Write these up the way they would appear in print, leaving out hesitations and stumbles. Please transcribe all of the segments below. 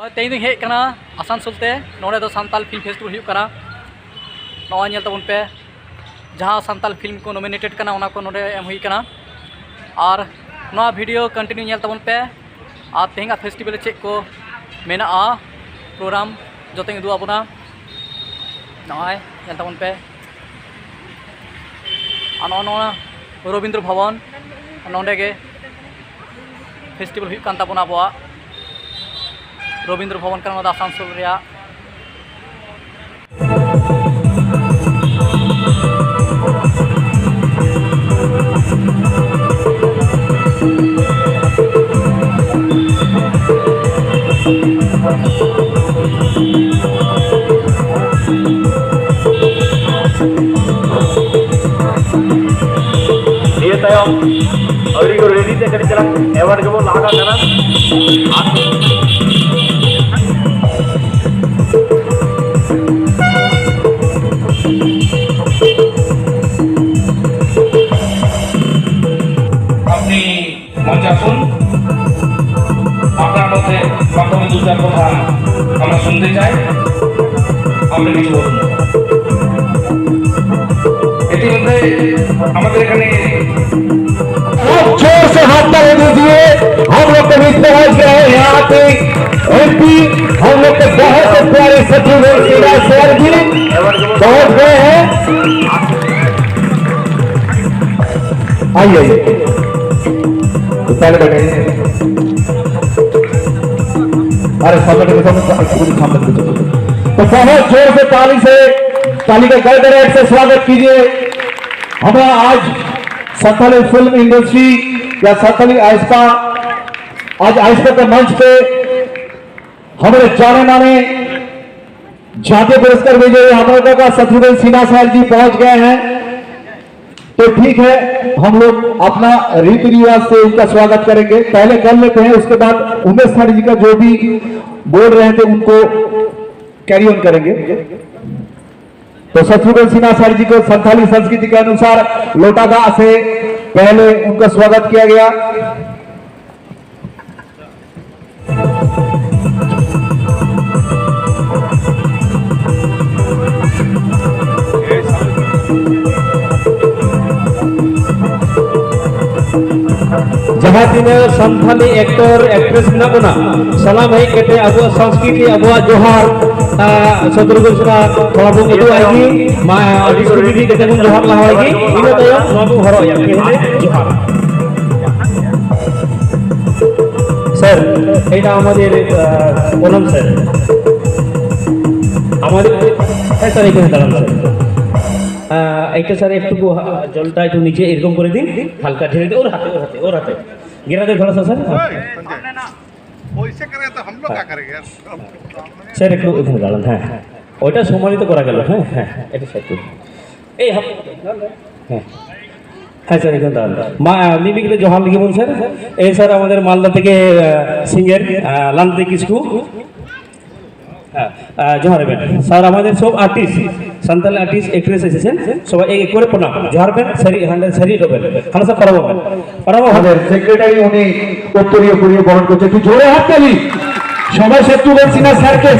तेज हेकना आसानसोल ते नोड़े दो सान्ताल film festival हुई करा नवा नेल तबन पे जहाँ सान्ताल फिल्म को नॉमिनेटेड कना उना को नोड़े एम हुई कना और नवा वीडियो कंटिन्यू नेल तबन पे और तेहें फेस्टिवल चेक को मेना प्रोग्राम जोते दुआ बना नवा नेल तबन पे रवींद्र भवन नोंडे गे फेस्टिवल हुई कान ताबना आबोआ रवींद्र भवन का आसानसोल रिया ये तयम अवरी को रेडी ते करी चला एवार्ड को लागा करना अपनी मंचासुन আপনার মধ্যে প্রথমে দু চার কথা আমরা শুনতে চাই আমরা কিছু বলুন ইতিমধ্যে আমাদের এখানে जोर से हाथ ताली दीजिए। हम लोग के बीच पहुंच गए हैं यहाँ पे एमपी हम लोग के बहुत प्यारे सचिव सर जी पहुंच गए हैं। आइए तो पहले बैठे अरे सामने के सामने तो बहुत जोर से ताली के गड़गड़ाहट से स्वागत कीजिए हमारा आज संथाली फिल्म इंडस्ट्री या संथाली आइस्पा आज आइस्पा के मंच पे हमारे जाने माने जातीय पुरस्कार विजयी हमारे का शत्रुघ्न सिन्हा साहब जी पहुंच गए हैं। तो ठीक है हम लोग अपना रीति रिवाज से उनका स्वागत करेंगे। पहले कर लेते हैं उसके बाद उमेश थाड़ी जी का जो भी बोल रहे थे उनको कैरी ऑन करेंगे। तो शत्रुघ्न सिन्हा सर जी को संथाली संस्कृति के अनुसार लोटागा से पहले उनका स्वागत किया गया। जहाँ तीनों संथाली एक्टर एक्ट्रेस ना बना सलाम है कहते अब संस्कृति अब जोहार शत्रुघ्न सिन्हा थोड़ा बहुत इधर आएगी माँ डिस्ट्रीब्यूटी कहते हैं जोहार लगाएगी इन्हें तो यार नॉबू हरो यार कहते जोहार सर এটা আমাদের বলুন স্যার আমাদের হ্যাঁ স্যার এখানে দাঁড়ান স্যার একটা স্যার একটু জলটা একটু নিচে এরকম করে দিন হালকা ঢেলে দিন ওর হাতে गिरा दे थोड़ा सा सर सर एक दाঁড়ান হ্যাঁ ওইটা সম্মানিত করা গেল হ্যাঁ হ্যাঁ এটা সাইড করুন এই হ্যাঁ হ্যাঁ স্যার একদম দাঁড়ান মা মিমিক্রি জোহার লিখে বলুন স্যার এই স্যার আমাদের মালদা থেকে সিঙ্গার লান্তি কিসকু जोहार बेन सर हमारे सब आर्टिस्ट संताल आर्टिस्ट एक्ट्रेस एसेছেন সবাই এক করে প্রণাম जोहार बेन सरी হান্ড্রেড सरी ডবল খান স্যার পড়াবো আমাদের সেক্রেটারি উনি উত্তরীয় পুরিয়ে বরণ করছে একটু জোরে হাততালি সবাই শত্রুঘ্ন সিনহা স্যারকে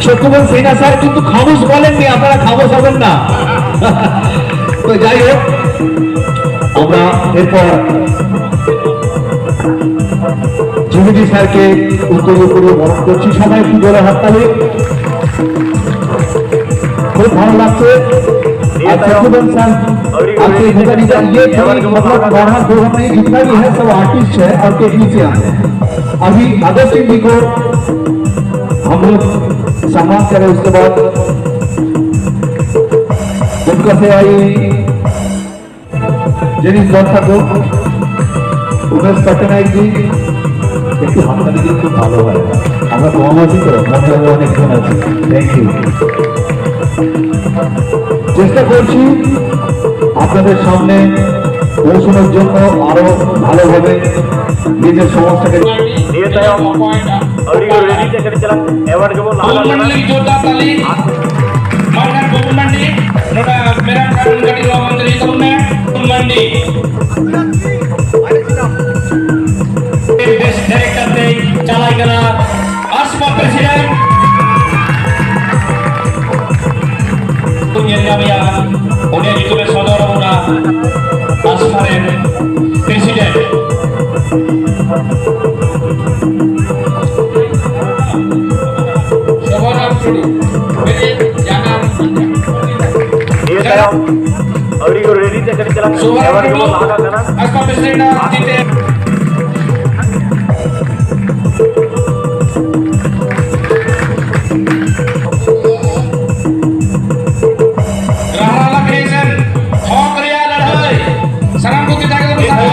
শত্রুঘ্ন সিনহা স্যার কিন্তু খামোশ বলেননি আপনারা খামোশ হবেন না তো যাই হোক আমরা এরপর জিমিজি স্যারকে উত্তরীয় পুরিয়ে বরণ করছি সবাই একটু জোরে হাততালি बहुत भालो लगते शत्रुघ्न सर आपके ये मतलब बारह दो में जितना भी है सब आर्टिस्ट है और टेक्नीशियन है। अभी अगस्त सिंह जी को हम लोग सम्मान करें उसके बाद दुमका से आई जेनिस ठाकुर उमेश पट्टनायक जी একটু হাততালি দিয়ে খুব ভালো হয় আমরা কম আছি তো মনে হবে অনেকক্ষণ আছি থ্যাংক ইউ চেষ্টা করছি আপনাদের সামনে পৌঁছানোর জন্য আরো ভালোভাবে নিজের সমাজটাকে দিয়ে তাই अवरी को रेडी ते करी चला एवार्ड को लागा मंडली जोरदार ताली माननीय गोकुल मंडी नोटा मेरा कानून गाड़ी लो मंत्री तुमने मंडी बेस्ट डायरेक्टर दे चला गया आसपा nyamia udah ditulis sodor una Asfarin Presiden Sobaram Sudi Beri jangan ये तरह अभी को रेडी से कर चला Sobaram dulu Asfar Presiden titik Rahara Creation Hok Ria Ladhai Salam Putih Jaga Bersama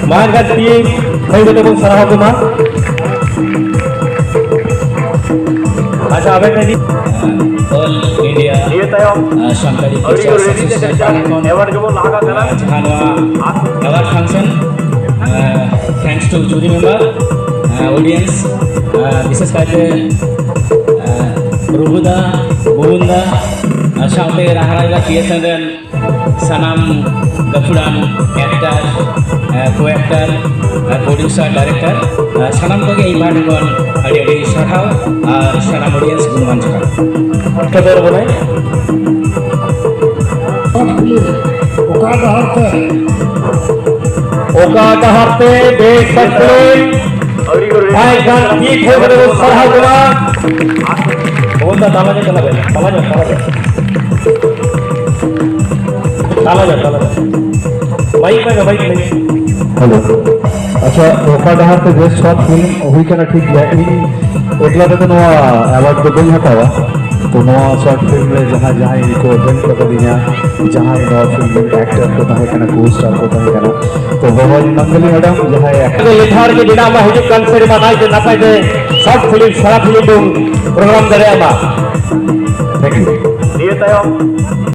मान का टीम सही बेटे को सराहा को मान अच्छा अबे नहीं All India ये तय Shankari अभी को रेडी से कर चला एवं जो लागा करा Jahanwa award function thanks to jury member audience विशेष करके Rubuda Bunda साउंड राहरा क्रिएशन रेन सनाम गफुरान एक्टर को एक्टर प्रोड्यूसर डायरेक्टर सनाम को के इमारत बन अड़ी सरहाव और सनाम ऑडियंस गुणमान जगह कदर बनाए ओका हफ्ते देख सकते भाई जान ठीक हो गए वो सराहा गुना बहुत ताला जा चला गया ताला जा माइक में माइक नहीं हेलो अच्छा ओका डहार पे बेस्ट शॉर्ट फिल्म हुई क्या ठीक है इन एकला तो नवा अवार्ड तो बन हटावा तो नवा शॉर्ट फिल्म में जहां जहां इनको इवेंट कर दिया जहां नवा फिल्म में एक्टर को ताहे कना को स्टार को ताहे कना तो वो मंगली मैडम जहां एक्टर लेथार के बिना मा हिजु कान से मानाय जे नापाय जे शॉर्ट फिल्म सारा फिल्म प्रोग्राम करे मा थैंक यू ये तय